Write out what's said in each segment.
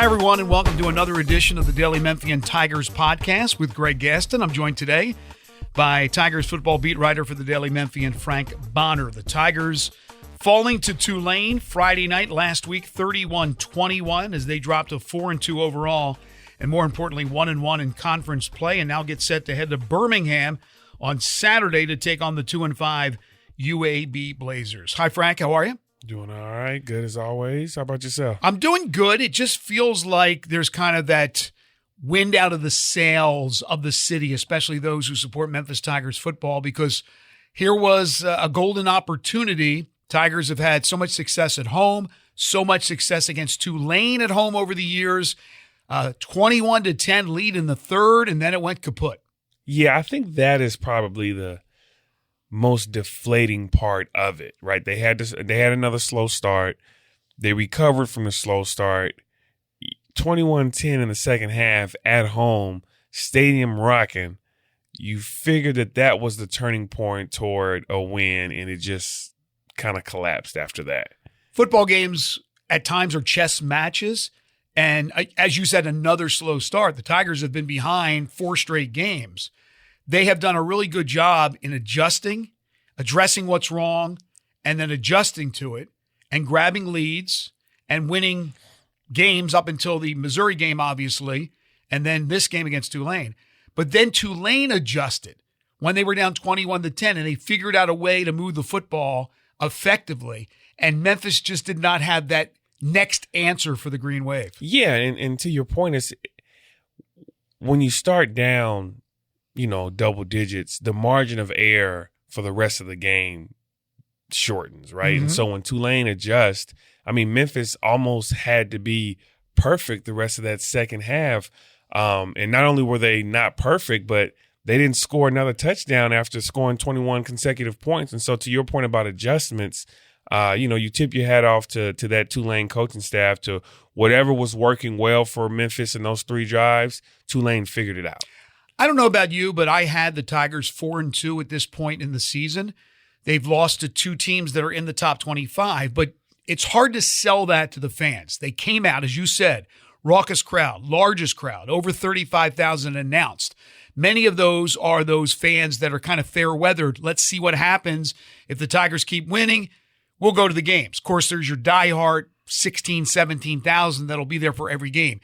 Hi, everyone, and welcome to another edition of the Daily Memphian Tigers Podcast with Greg Gaston. I'm joined today by Tigers football beat writer for the Daily Memphian, Frank Bonner. The Tigers falling to Tulane Friday night last week, 31-21, as they dropped to 4-2 overall, and more importantly, 1-1 in conference play, and now get set to head to Birmingham on Saturday to take on the 2-5 UAB Blazers. Hi, Frank. How are you? Doing all right. Good as always. How about yourself? I'm doing good. It just feels like there's kind of that wind out of the sails of the city, especially those who support Memphis Tigers football, because here was a golden opportunity. Tigers have had so much success at home, so much success against Tulane at home over the years. 21-10 lead in the third, and then it went kaput. Yeah, I think that is probably the most deflating part of it, right? They had another slow start. They recovered from the slow start. 21-10 in the second half at home, stadium rocking. You figured that was the turning point toward a win, and it just kind of collapsed after that. Football games at times are chess matches, and as you said, another slow start. The Tigers have been behind 4 straight games. They have done a really good job in adjusting, addressing what's wrong, and then adjusting to it and grabbing leads and winning games up until the Missouri game, obviously, and then this game against Tulane. But then Tulane adjusted when they were down 21-10, and they figured out a way to move the football effectively, and Memphis just did not have that next answer for the Green Wave. Yeah, and to your point, is when you start down, double digits, the margin of error for the rest of the game shortens, right? Mm-hmm. And so when Tulane adjusts, Memphis almost had to be perfect the rest of that second half. And not only were they not perfect, but they didn't score another touchdown after scoring 21 consecutive points. And so to your point about adjustments, you tip your hat off to that Tulane coaching staff, to whatever was working well for Memphis in those 3 drives, Tulane figured it out. I don't know about you, but I had the Tigers 4-2 at this point in the season. They've lost to 2 teams that are in the top 25, but it's hard to sell that to the fans. They came out, as you said, raucous crowd, largest crowd, over 35,000 announced. Many of those are those fans that are kind of fair-weathered. Let's see what happens. If the Tigers keep winning, we'll go to the games. Of course, there's your diehard 16,000, 17,000 that'll be there for every game.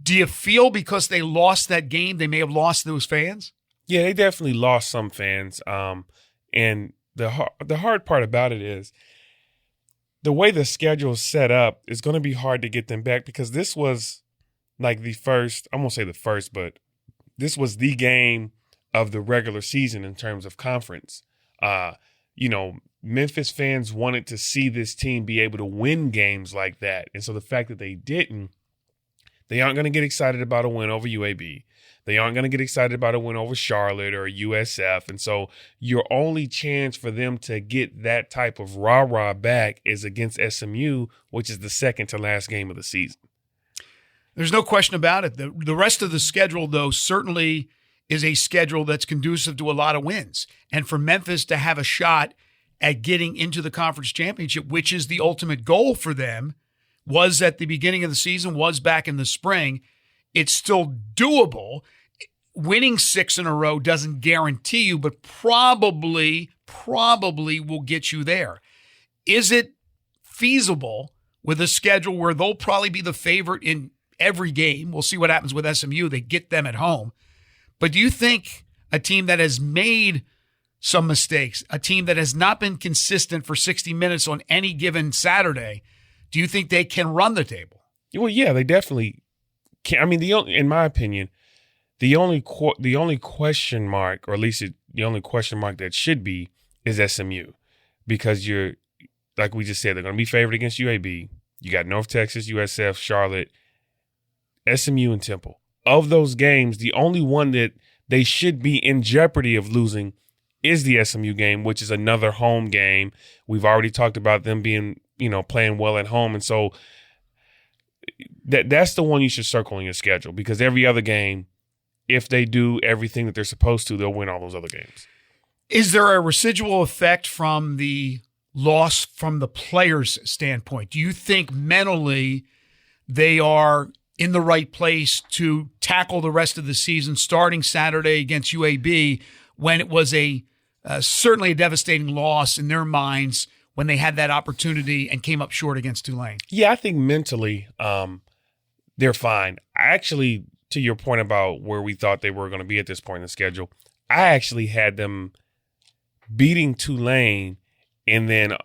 Do you feel because they lost that game, they may have lost those fans? Yeah, they definitely lost some fans. And the hard part about it is the way the schedule is set up is going to be hard to get them back, because this was like the first, I won't say the first, but this was the game of the regular season in terms of conference. Memphis fans wanted to see this team be able to win games like that. And so the fact that they didn't, they aren't going to get excited about a win over UAB. They aren't going to get excited about a win over Charlotte or USF. And so your only chance for them to get that type of rah-rah back is against SMU, which is the second to last game of the season. There's no question about it. The rest of the schedule, though, certainly is a schedule that's conducive to a lot of wins. And for Memphis to have a shot at getting into the conference championship, which is the ultimate goal for them, was at the beginning of the season, was back in the spring. It's still doable. Winning 6 in a row doesn't guarantee you, but probably will get you there. Is it feasible with a schedule where they'll probably be the favorite in every game? We'll see what happens with SMU. They get them at home. But do you think a team that has made some mistakes, a team that has not been consistent for 60 minutes on any given Saturday, do you think they can run the table? Well, yeah, they definitely can. In my opinion, the only question mark, or at least the only question mark that should be, is SMU, because you're, like we just said, they're going to be favored against UAB. You got North Texas, USF, Charlotte, SMU, and Temple. Of those games, the only one that they should be in jeopardy of losing is the SMU game, which is another home game. We've already talked about them being, playing well at home. And so that's the one you should circle in your schedule, because every other game, if they do everything that they're supposed to, they'll win all those other games. Is there a residual effect from the loss from the players' standpoint? Do you think mentally they are in the right place to tackle the rest of the season starting Saturday against UAB when it was certainly a devastating loss in their minds when they had that opportunity and came up short against Tulane? Yeah, I think mentally they're fine. I actually, to your point about where we thought they were going to be at this point in the schedule, I actually had them beating Tulane and then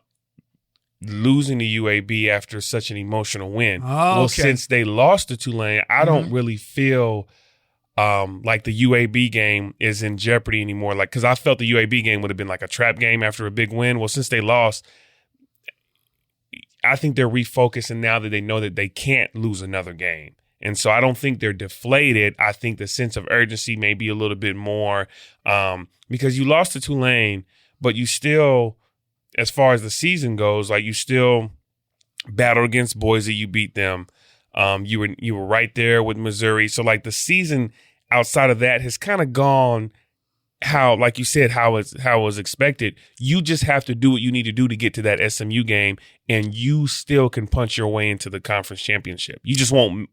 losing to UAB after such an emotional win. Oh, okay. Since they lost to Tulane, I don't really feel like the UAB game is in jeopardy anymore. Like, because I felt the UAB game would have been like a trap game after a big win. Well, since they lost, I think they're refocusing now that they know that they can't lose another game. And so I don't think they're deflated. I think the sense of urgency may be a little bit more because you lost to Tulane, but you still, as far as the season goes, like you still battled against Boise, you beat them. You were right there with Missouri. So like the season outside of that has kind of gone how, like you said, how it was expected. You just have to do what you need to do to get to that SMU game, and you still can punch your way into the conference championship. You just won't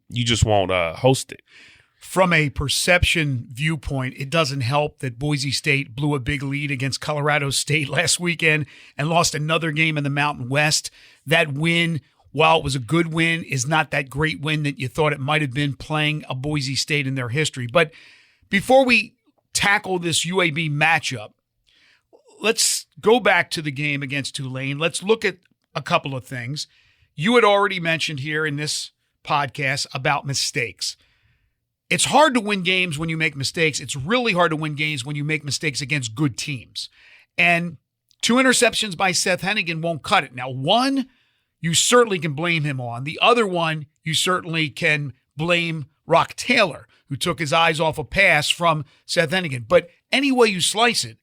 host it. From a perception viewpoint, it doesn't help that Boise State blew a big lead against Colorado State last weekend and lost another game in the Mountain West. That win, while it was a good win, is not that great win that you thought it might have been playing a Boise State in their history. But before we tackle this UAB matchup, let's go back to the game against Tulane. Let's look at a couple of things. You had already mentioned here in this podcast about mistakes. It's hard to win games when you make mistakes. It's really hard to win games when you make mistakes against good teams. And 2 interceptions by Seth Hennigan won't cut it. Now, one, you certainly can blame him on. The other one, you certainly can blame Rock Taylor, who took his eyes off a pass from Seth Hennigan. But any way you slice it,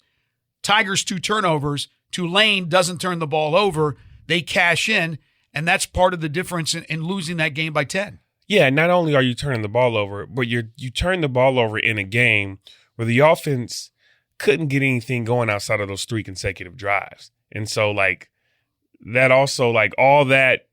Tigers 2 turnovers, Tulane doesn't turn the ball over, they cash in, and that's part of the difference in losing that game by 10. Yeah, not only are you turning the ball over, but you turn the ball over in a game where the offense couldn't get anything going outside of those 3 consecutive drives. And so, like, that also, like, all that,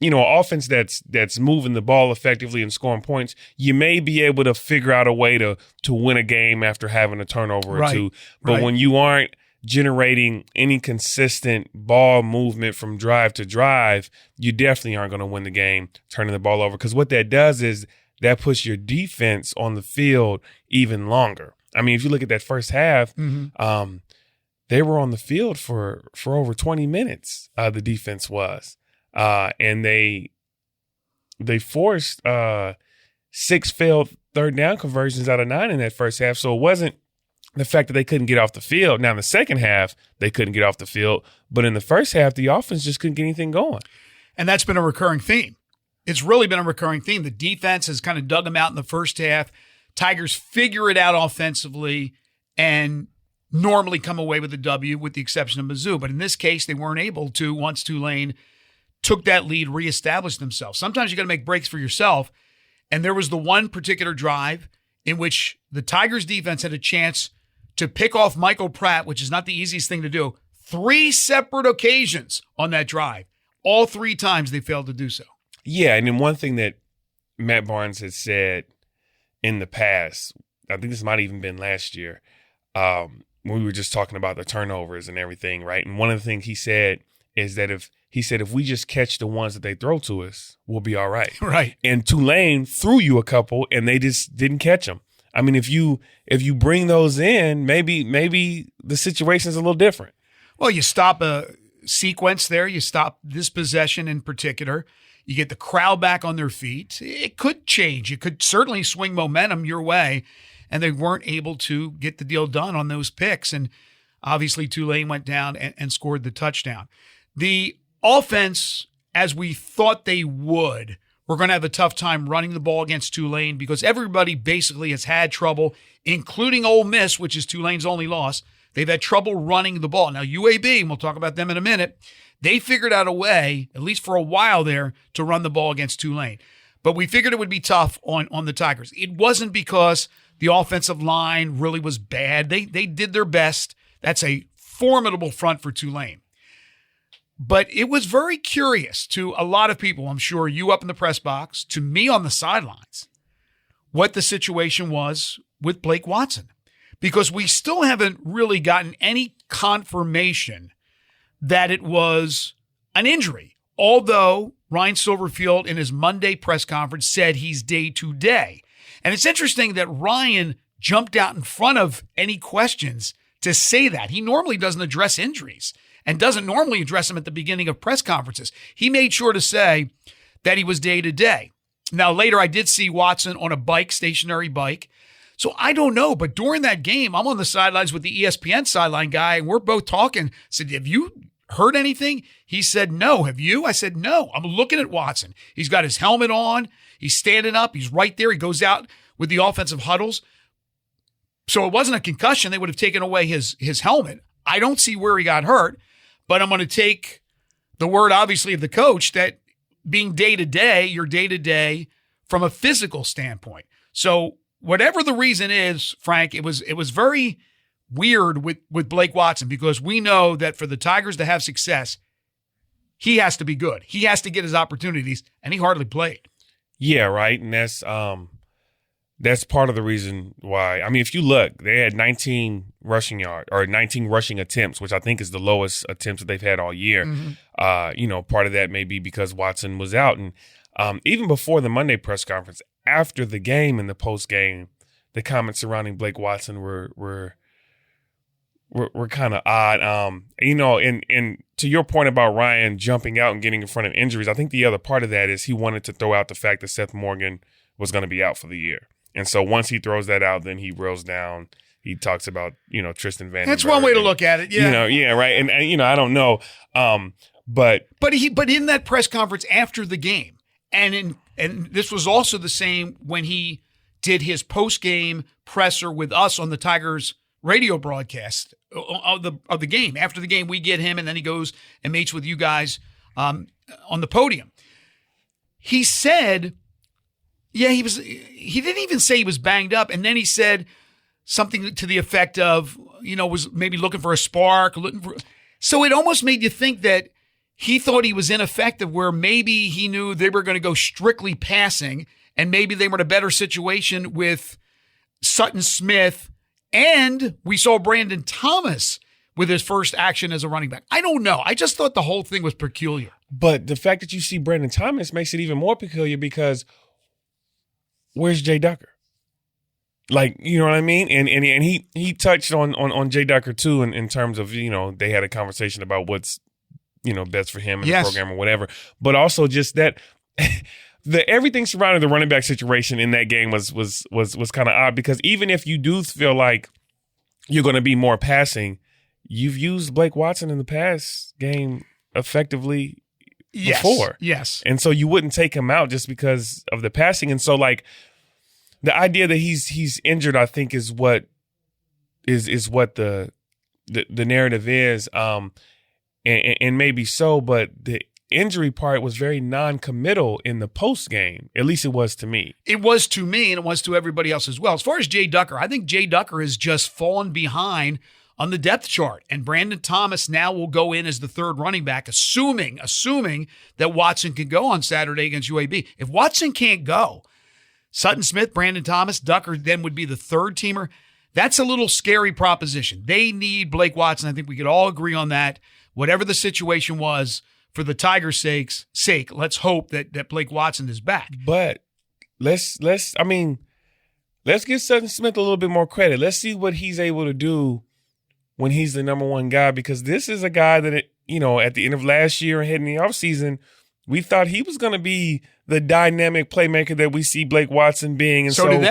offense that's moving the ball effectively and scoring points, you may be able to figure out a way to win a game after having a turnover or two. But when you aren't generating any consistent ball movement from drive to drive, you definitely aren't going to win the game turning the ball over. Because what that does is that puts your defense on the field even longer. I mean, if you look at that first half, they were on the field for over 20 minutes, the defense was. And they forced 6 failed third down conversions out of 9 in that first half. So it wasn't the fact that they couldn't get off the field. Now, in the second half, they couldn't get off the field. But in the first half, the offense just couldn't get anything going. And that's been a recurring theme. It's really been a recurring theme. The defense has kind of dug them out in the first half. Tigers figure it out offensively and normally come away with a W with the exception of Mizzou. But in this case, they weren't able to once Tulane took that lead, reestablished themselves. Sometimes you got to make breaks for yourself. And there was the one particular drive in which the Tigers defense had a chance to pick off Michael Pratt, which is not the easiest thing to do. 3 separate occasions on that drive. All 3 times they failed to do so. Yeah, and then one thing that Matt Barnes has said in the past, I think this might have even been last year, when we were just talking about the turnovers and everything, right? And one of the things he said is that if we just catch the ones that they throw to us, we'll be all right. Right. And Tulane threw you a couple, and they just didn't catch them. I mean, if you bring those in, maybe the situation's a little different. Well, you stop a sequence there. You stop this possession in particular. You get the crowd back on their feet. It could change. It could certainly swing momentum your way, and they weren't able to get the deal done on those picks. And obviously Tulane went down and scored the touchdown. The offense, as we thought they would, we're going to have a tough time running the ball against Tulane because everybody basically has had trouble, including Ole Miss, which is Tulane's only loss. They've had trouble running the ball. Now, UAB, and we'll talk about them in a minute, they figured out a way, at least for a while there, to run the ball against Tulane. But we figured it would be tough on the Tigers. It wasn't because the offensive line really was bad. They did their best. That's a formidable front for Tulane. But it was very curious to a lot of people, I'm sure you up in the press box, to me on the sidelines, what the situation was with Blake Watson. Because we still haven't really gotten any confirmation that it was an injury. Although Ryan Silverfield in his Monday press conference said he's day-to-day. And it's interesting that Ryan jumped out in front of any questions to say that. He normally doesn't address injuries and doesn't normally address them at the beginning of press conferences. He made sure to say that he was day-to-day. Now, later I did see Watson on a bike, stationary bike. So I don't know, but during that game, I'm on the sidelines with the ESPN sideline guy, and we're both talking. I said, have you heard anything? He said, no. Have you? I said, no. I'm looking at Watson. He's got his helmet on. He's standing up. He's right there. He goes out with the offensive huddles. So it wasn't a concussion. They would have taken away his helmet. I don't see where he got hurt, but I'm going to take the word, obviously, of the coach that being day-to-day, you're day-to-day from a physical standpoint. So whatever the reason is, Frank, it was very weird with Blake Watson, because we know that for the Tigers to have success, he has to be good. He has to get his opportunities, and he hardly played. Yeah, right. And that's part of the reason why. I mean, if you look, they had 19 rushing attempts, which I think is the lowest attempts that they've had all year. Mm-hmm. Part of that may be because Watson was out. And even before the Monday press conference, after the game and the post game, the comments surrounding Blake Watson were kind of odd. And to your point about Ryan jumping out and getting in front of injuries, I think the other part of that is he wanted to throw out the fact that Seth Morgan was going to be out for the year. And so once he throws that out, then he reels down. He talks about, Tristan Vandenberg. That's one way to look at it. Yeah. Yeah, right. And I don't know. But in that press conference after the game, and this was also the same when he did his post-game presser with us on the Tigers radio broadcast of the game. After the game, we get him, and then he goes and meets with you guys on the podium. He said, he didn't even say he was banged up, and then he said something to the effect of, was maybe looking for a spark. So it almost made you think that he thought he was ineffective, where maybe he knew they were going to go strictly passing, and maybe they were in a better situation with Sutton Smith, and we saw Brandon Thomas with his first action as a running back. I don't know. I just thought the whole thing was peculiar. But the fact that you see Brandon Thomas makes it even more peculiar, because where's Jay Ducker? Like, you know what I mean? And he touched on Jay Ducker too, in terms of, they had a conversation about what's, best for him in the program or whatever. But also just that everything surrounding the running back situation in that game was kind of odd, because even if you do feel like you're going to be more passing, you've used Blake Watson in the pass game effectively before. Yes. And so you wouldn't take him out just because of the passing. And so, like, the idea that he's injured, I think, is what the narrative is. And maybe so, but the injury part was very non-committal in the post game. At least it was to me. It was to me, and it was to everybody else as well. As far as Jay Ducker, I think Jay Ducker has just fallen behind on the depth chart, and Brandon Thomas now will go in as the third running back, assuming that Watson can go on Saturday against UAB. If Watson can't go, Sutton Smith, Brandon Thomas, Ducker then would be the third teamer. That's a little scary proposition. They need Blake Watson. I think we could all agree on that. Whatever the situation was, for the Tigers' sake, let's hope that Blake Watson is back. But let's give Sutton Smith a little bit more credit. Let's see what he's able to do when he's the number one guy, because this is a guy that, at the end of last year and heading the offseason, we thought he was going to be the dynamic playmaker that we see Blake Watson being. And so did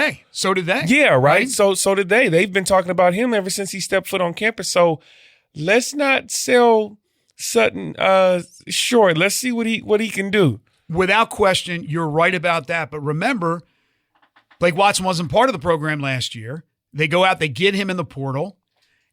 they. Yeah, right? So did they. They've been talking about him ever since he stepped foot on campus. So let's not sell Sutton short. Let's see what he can do. Without question, you're right about that. But remember, Blake Watson wasn't part of the program last year. They go out, they get him in the portal,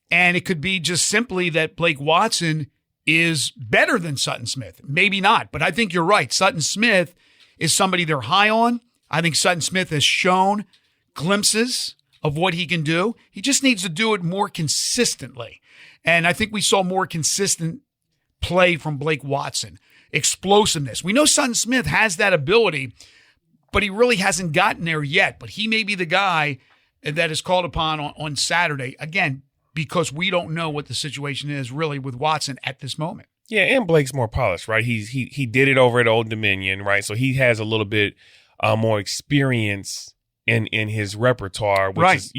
and it could be just simply that Blake Watson is better than Sutton Smith. Maybe not, but I think you're right. Sutton Smith is somebody they're high on. I think Sutton Smith has shown glimpses of what he can do. He just needs to do it more consistently. And I think we saw more consistent play from Blake Watson, explosiveness. We know Sutton Smith has that ability, but he really hasn't gotten there yet. But he may be the guy that is called upon on Saturday, again, because we don't know what the situation is really with Watson at this moment. Yeah, and Blake's more polished, right? He did it over at Old Dominion, right? So he has a little bit more experience in his repertoire, which right. is,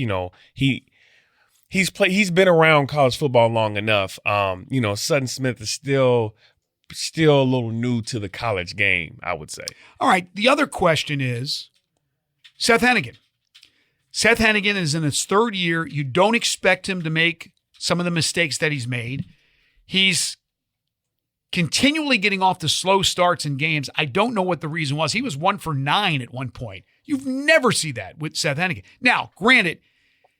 he's been around college football long enough. Sutton Smith is still a little new to the college game, I would say. All right. The other question is Seth Hennigan. Seth Hennigan is in his third year. You don't expect him to make some of the mistakes that he's made. He's continually getting off to slow starts in games. I don't know what the reason was. He was 1 for 9 at one point. You've never seen that with Seth Hennigan. Now, granted,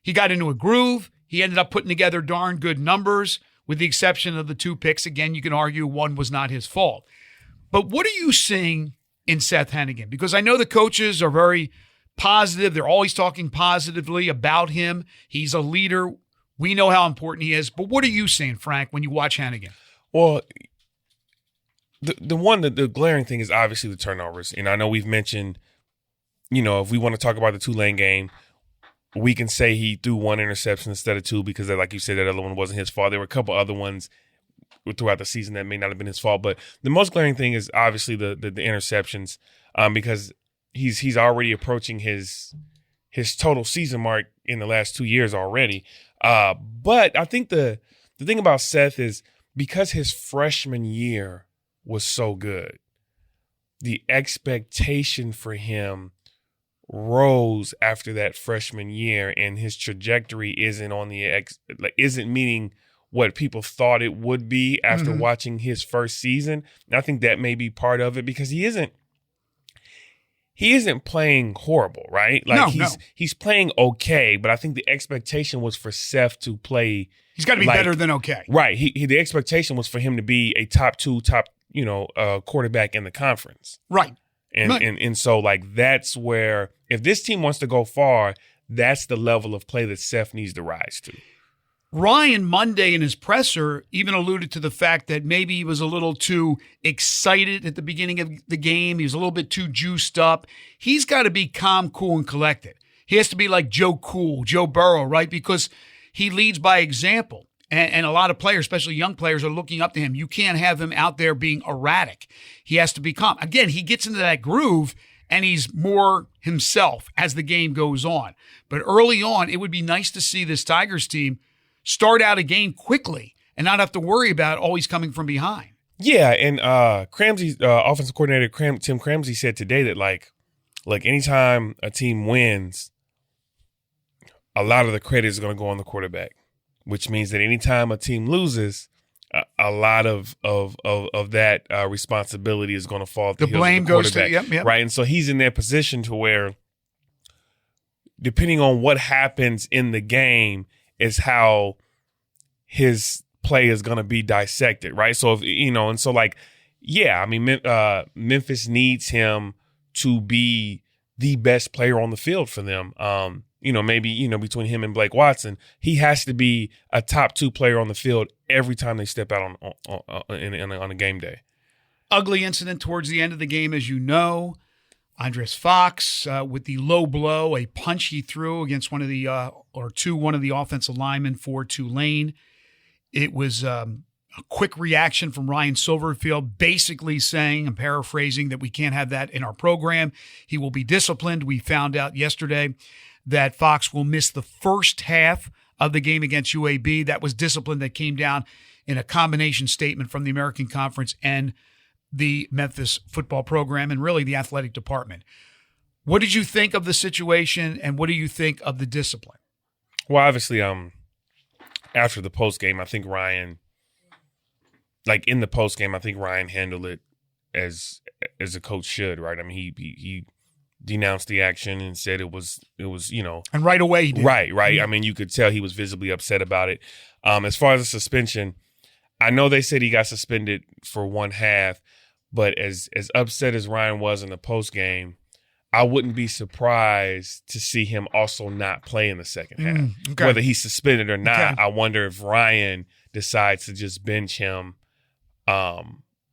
he got into a groove. He ended up putting together darn good numbers, with the exception of the 2 picks. Again, you can argue one was not his fault. But what are you seeing in Seth Hennigan? Because I know the coaches are very positive. They're always talking positively about him. He's a leader. We know how important he is. But what are you seeing, Frank, when you watch Hennigan? Well, the glaring thing is obviously the turnovers. And I know we've mentioned, if we want to talk about the Tulane game, we can say he threw 1 interception instead of 2 because, like you said, that other one wasn't his fault. There were a couple other ones throughout the season that may not have been his fault. But the most glaring thing is obviously the interceptions because he's already approaching his total season mark in the last 2 years already. But I think the thing about Seth is because his freshman year was so good, the expectation for him rose after that freshman year, and his trajectory isn't meeting what people thought it would be after watching his first season. And I think that may be part of it because he isn't playing horrible, right? He's playing okay, but I think the expectation was for Seth to play. He's got to be better than okay, right? The expectation was for him to be a top quarterback in the conference, right? And so that's where, if this team wants to go far, that's the level of play that Seth needs to rise to. Ryan Monday in his presser even alluded to the fact that maybe he was a little too excited at the beginning of the game. He was a little bit too juiced up. He's got to be calm, cool, and collected. He has to be like Joe Burrow, right? Because he leads by example. And a lot of players, especially young players, are looking up to him. You can't have him out there being erratic. He has to be calm. Again, he gets into that groove, and he's more himself as the game goes on. But early on, it would be nice to see this Tigers team start out a game quickly and not have to worry about always coming from behind. Yeah, and Cramsey's offensive coordinator, Tim Cramsey, said today that, anytime a team wins, a lot of the credit is going to go on the quarterback. Which means that anytime a team loses, a lot of that responsibility is going to fall. The blame goes to yep. Right, and so he's in that position to where, depending on what happens in the game, is how his play is going to be dissected. Right, so Memphis needs him to be the best player on the field for them. Between him and Blake Watson, he has to be a top 2 player on the field every time they step out on a game day. Ugly incident towards the end of the game, as you know. Andres Fox with the low blow, a punch he threw against one of the offensive linemen for Tulane. It was a quick reaction from Ryan Silverfield, basically saying, I'm paraphrasing, that we can't have that in our program. He will be disciplined. We found out yesterday that Fox will miss the first half of the game against UAB. That was discipline that came down in a combination statement from the American Conference and the Memphis football program and really the athletic department. What did you think of the situation, and what do you think of the discipline? Well, obviously, after the postgame, I think Ryan, in the postgame, I think Ryan handled it as a coach should, right? I mean, he denounced the action and said it was and right away he did. Right. I mean, you could tell he was visibly upset about it. As far as the suspension, I know they said he got suspended for 1 half, but as upset as Ryan was in the post game, I wouldn't be surprised to see him also not play in the second half. Okay. Whether he's suspended or not, okay. I wonder if Ryan decides to just bench him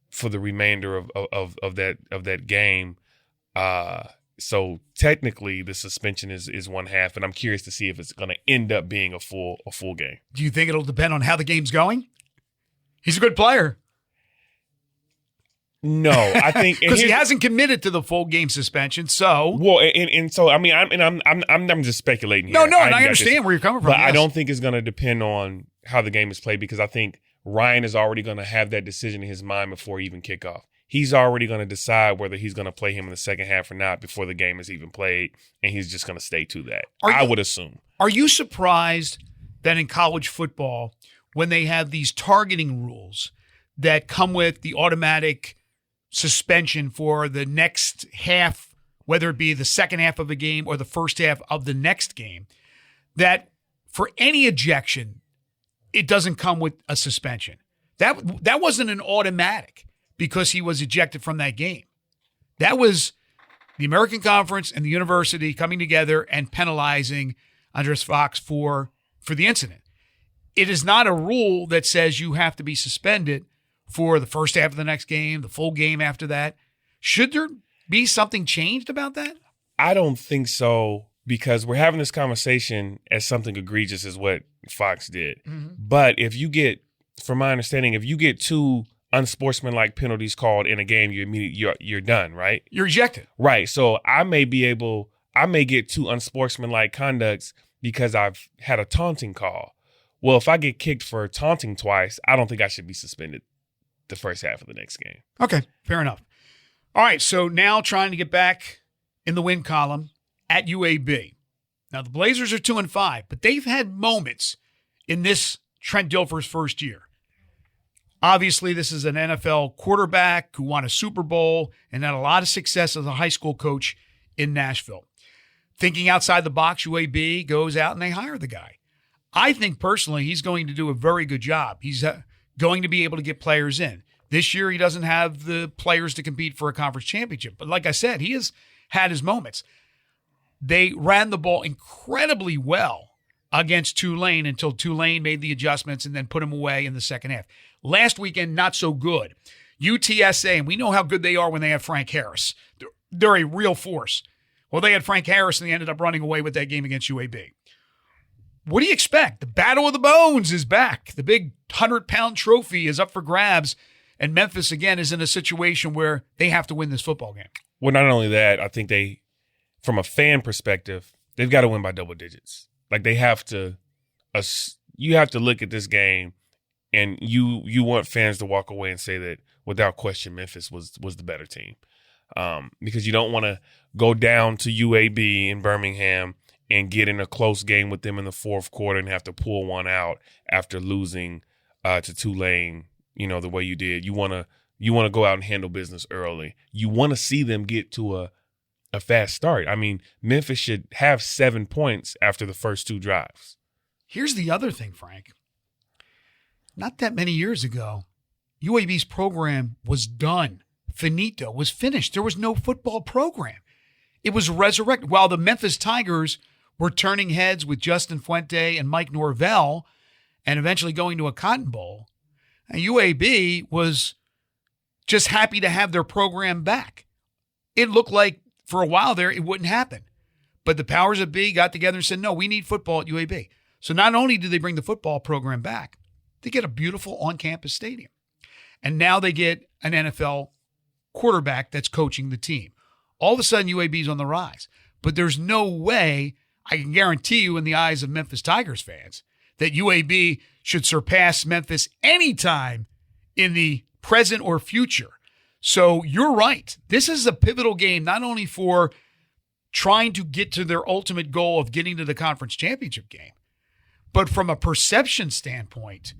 for the remainder of that game. So technically, the suspension is one half, and I'm curious to see if it's going to end up being a full game. Do you think it'll depend on how the game's going? He's a good player. No, I think because he hasn't committed to the full game suspension. So so I mean, I'm just speculating here. No, I understand where you're coming from. But yes. I don't think it's going to depend on how the game is played, because I think Ryan is already going to have that decision in his mind before even kickoff. He's already going to decide whether he's going to play him in the second half or not before the game is even played, and he's just going to stay to that. I would assume. Are you surprised that in college football, when they have these targeting rules that come with the automatic suspension for the next half, whether it be the second half of a game or the first half of the next game, that for any ejection, it doesn't come with a suspension? That wasn't an automatic because he was ejected from that game. That was the American Conference and the university coming together and penalizing Andres Fox for the incident. It is not a rule that says you have to be suspended for the first half of the next game, the full game after that. Should there be something changed about that? I don't think so, because we're having this conversation as something egregious as what Fox did. Mm-hmm. But if you get, from my understanding, if you get two unsportsmanlike penalties called in a game, you're done, right? You're ejected. Right. So I may get two unsportsmanlike conducts because I've had a taunting call. Well, if I get kicked for taunting twice, I don't think I should be suspended the first half of the next game. Okay, fair enough. All right, so now trying to get back in the win column at UAB. Now, the Blazers are 2-5, but they've had moments in this Trent Dilfer's first year. Obviously, this is an NFL quarterback who won a Super Bowl and had a lot of success as a high school coach in Nashville. Thinking outside the box, UAB goes out and they hire the guy. I think personally he's going to do a very good job. He's going to be able to get players in. This year he doesn't have the players to compete for a conference championship. But like I said, he has had his moments. They ran the ball incredibly well against Tulane until Tulane made the adjustments and then put him away in the second half. Last weekend, not so good. UTSA, and we know how good they are when they have Frank Harris. They're a real force. Well, they had Frank Harris and they ended up running away with that game against UAB. What do you expect? The Battle of the Bones is back. The big 100-pound trophy is up for grabs, and Memphis, again, is in a situation where they have to win this football game. Well, not only that, I think they, from a fan perspective, they've got to win by double digits. Like, they have to you have to look at this game, and you want fans to walk away and say that, without question, Memphis was the better team. Because you don't want to go down to UAB in Birmingham and get in a close game with them in the fourth quarter and have to pull one out after losing to Tulane, the way you did. You want to go out and handle business early. You want to see them get to a fast start. I mean, Memphis should have 7 points after the first two drives. Here's the other thing, Frank. Not that many years ago, UAB's program was done. Finito, was finished. There was no football program. It was resurrected. While the Memphis Tigers were turning heads with Justin Fuente and Mike Norvell and eventually going to a Cotton Bowl, and UAB was just happy to have their program back. It looked like for a while there it wouldn't happen. But the powers that be got together and said, no, we need football at UAB. So not only do they bring the football program back, they get a beautiful on-campus stadium. And now they get an NFL quarterback that's coaching the team. All of a sudden, UAB's on the rise. But there's no way, I can guarantee you in the eyes of Memphis Tigers fans, that UAB should surpass Memphis anytime in the present or future. So you're right. This is a pivotal game, not only for trying to get to their ultimate goal of getting to the conference championship game, but from a perception standpoint,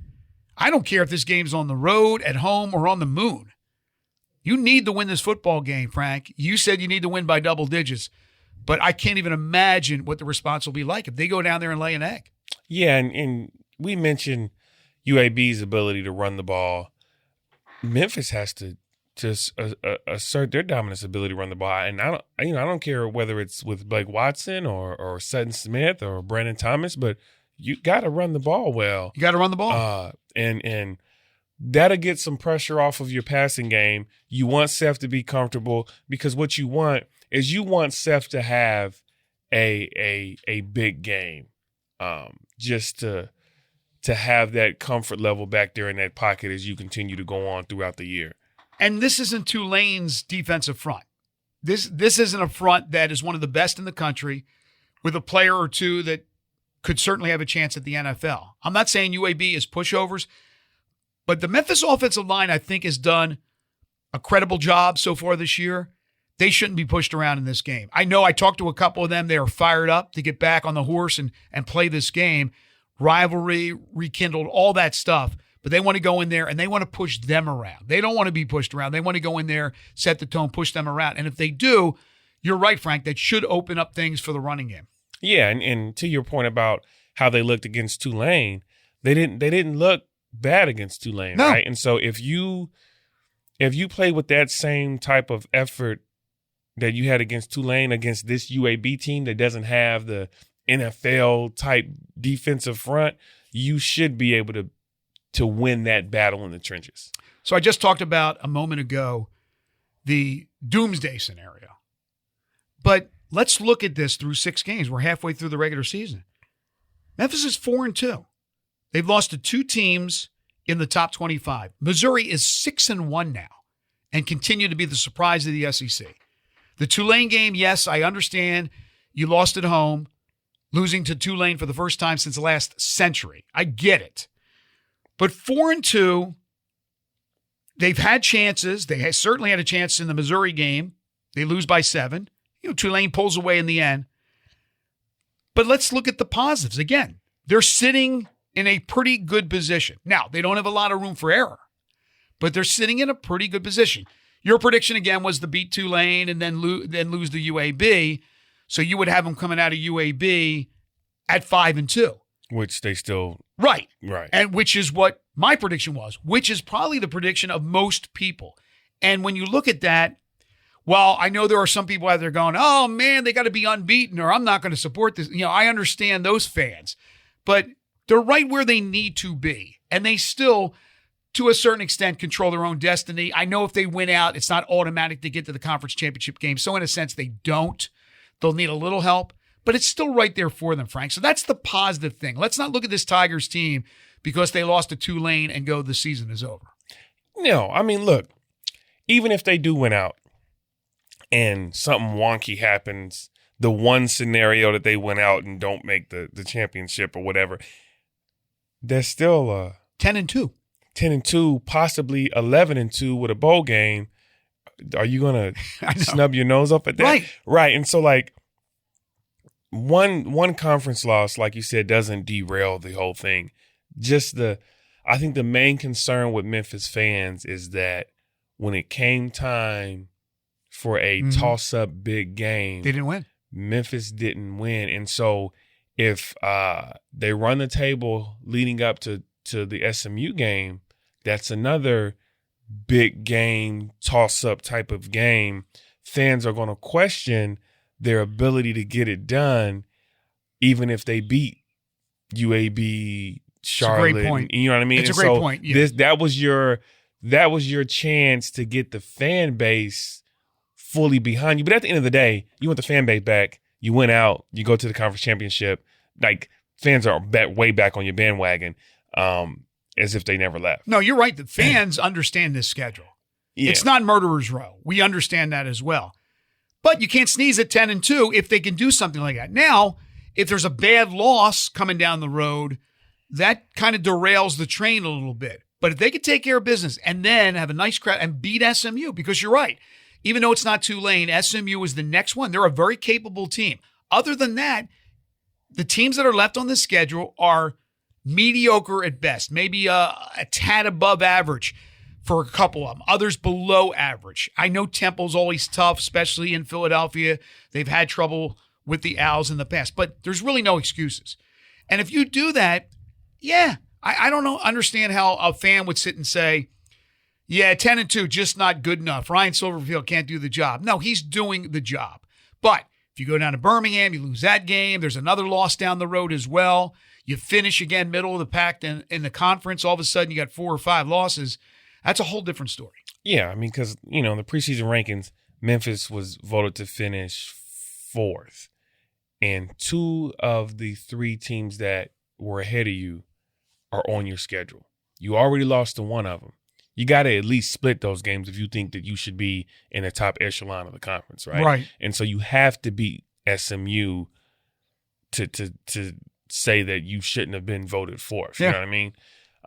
I don't care if this game's on the road, at home, or on the moon. You need to win this football game, Frank. You said you need to win by double digits, but I can't even imagine what the response will be like if they go down there and lay an egg. Yeah, and we mentioned UAB's ability to run the ball. Memphis has to just assert their dominance ability to run the ball. And I don't care whether it's with Blake Watson or Sutton Smith or Brandon Thomas, but you got to run the ball well. You got to run the ball. And that'll get some pressure off of your passing game. You want Seth to be comfortable because what you want is Seth to have a big game, just to have that comfort level back there in that pocket as you continue to go on throughout the year. And this isn't Tulane's defensive front. This isn't a front that is one of the best in the country with a player or two that could certainly have a chance at the NFL. I'm not saying UAB is pushovers, but the Memphis offensive line, I think, has done a credible job so far this year. They shouldn't be pushed around in this game. I know I talked to a couple of them. They are fired up to get back on the horse and play this game. Rivalry, rekindled, all that stuff. But they want to go in there and they want to push them around. They don't want to be pushed around. They want to go in there, set the tone, push them around. And if they do, you're right, Frank, that should open up things for the running game. Yeah, and to your point about how they looked against Tulane, they didn't look bad against Tulane, no. Right? And so if you play with that same type of effort that you had against Tulane against this UAB team that doesn't have the NFL type defensive front, you should be able to win that battle in the trenches. So I just talked about a moment ago the doomsday scenario. But let's look at this through 6 games. We're halfway through the regular season. Memphis is 4-2. They've lost to 2 teams in the top 25. Missouri is 6-1 now and continue to be the surprise of the SEC. The Tulane game, yes, I understand you lost at home, losing to Tulane for the first time since the last century. I get it. But 4-2, they've had chances. They certainly had a chance in the Missouri game. They lose by 7. Tulane pulls away in the end. But let's look at the positives. Again, they're sitting in a pretty good position. Now, they don't have a lot of room for error, but they're sitting in a pretty good position. Your prediction, again, was to beat Tulane and then lose the UAB. So you would have them coming out of UAB at 5-2. Which they still... Right. Right. And which is what my prediction was, which is probably the prediction of most people. And when you look at that, well, I know there are some people out there going, oh, man, they got to be unbeaten or I'm not going to support this. I understand those fans. But they're right where they need to be. And they still, to a certain extent, control their own destiny. I know if they win out, it's not automatic to get to the conference championship game. So in a sense, they don't. They'll need a little help. But it's still right there for them, Frank. So that's the positive thing. Let's not look at this Tigers team because they lost to Tulane and go the season is over. No, I mean, look, even if they do win out and something wonky happens, the one scenario that they went out and don't make the championship or whatever, they're still 10-2. 10-2, possibly 11-2 with a bowl game. Are you going to snub your nose up at that? Right. Right. And so, like, one conference loss, like you said, doesn't derail the whole thing. I think the main concern with Memphis fans is that when it came time for a toss-up big game, they didn't win. Memphis didn't win. And so if they run the table leading up to the SMU game, that's another big game, toss-up type of game. Fans are going to question their ability to get it done, even if they beat UAB, Charlotte. It's a great point. You know what I mean? It's a great point. Yeah. That was your chance to get the fan base fully behind you. But at the end of the day, you want the fan base back. You went out. You go to the conference championship. Like, fans are way back on your bandwagon, as if they never left. No, you're right. The fans understand this schedule. Yeah. It's not murderer's row. We understand that as well. But you can't sneeze at 10-2 if they can do something like that. Now, if there's a bad loss coming down the road, that kind of derails the train a little bit. But if they could take care of business and then have a nice crowd and beat SMU, because you're right, even though it's not Tulane, SMU is the next one. They're a very capable team. Other than that, the teams that are left on the schedule are mediocre at best, maybe a tad above average for a couple of them, others below average. I know Temple's always tough, especially in Philadelphia. They've had trouble with the Owls in the past, but there's really no excuses. And if you do that, yeah, I don't understand how a fan would sit and say, yeah, 10-2, just not good enough. Ryan Silverfield can't do the job. No, he's doing the job. But if you go down to Birmingham, you lose that game. There's another loss down the road as well. you finish again middle of the pack in the conference, all of a sudden you got 4 or 5 losses. That's a whole different story. Yeah, I mean, because, in the preseason rankings, Memphis was voted to finish 4th. And 2 of the 3 teams that were ahead of you are on your schedule. You already lost to one of them. You got to at least split those games if you think that you should be in the top echelon of the conference, right? Right. And so you have to beat SMU to say that you shouldn't have been voted 4th. You know what I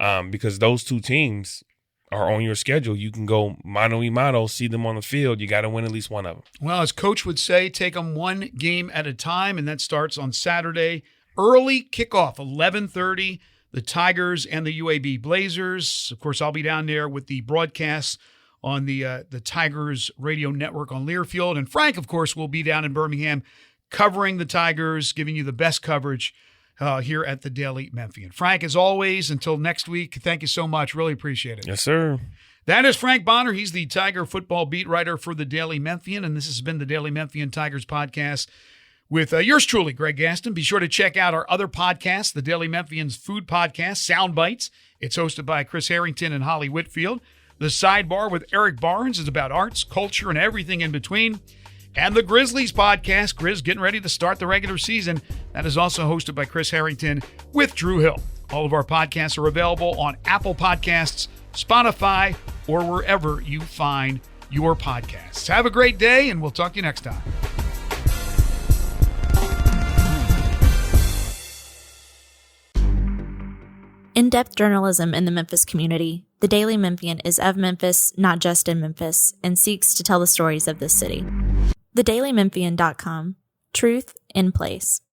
mean? Because those 2 teams are on your schedule. You can go mano a mano, see them on the field. You got to win at least one of them. Well, as Coach would say, take them one game at a time, and that starts on Saturday. Early kickoff, 11:30. The Tigers and the UAB Blazers. Of course, I'll be down there with the broadcasts on the Tigers radio network on Learfield. And Frank, of course, will be down in Birmingham covering the Tigers, giving you the best coverage here at the Daily Memphian. Frank, as always, until next week, thank you so much. Really appreciate it. Yes, sir. That is Frank Bonner. He's the Tiger football beat writer for the Daily Memphian, and this has been the Daily Memphian Tigers Podcast with yours truly, Greg Gaston. Be sure to check out our other podcasts, the Daily Memphian's Food Podcast, Sound Bites. It's hosted by Chris Harrington and Holly Whitfield. The Sidebar with Eric Barnes is about arts, culture, and everything in between. And the Grizzlies Podcast, Grizz getting ready to start the regular season. That is also hosted by Chris Harrington with Drew Hill. All of our podcasts are available on Apple Podcasts, Spotify, or wherever you find your podcasts. Have a great day, and we'll talk to you next time. In-depth journalism in the Memphis community, the Daily Memphian is of Memphis, not just in Memphis, and seeks to tell the stories of this city. TheDailyMemphian.com. Truth in place.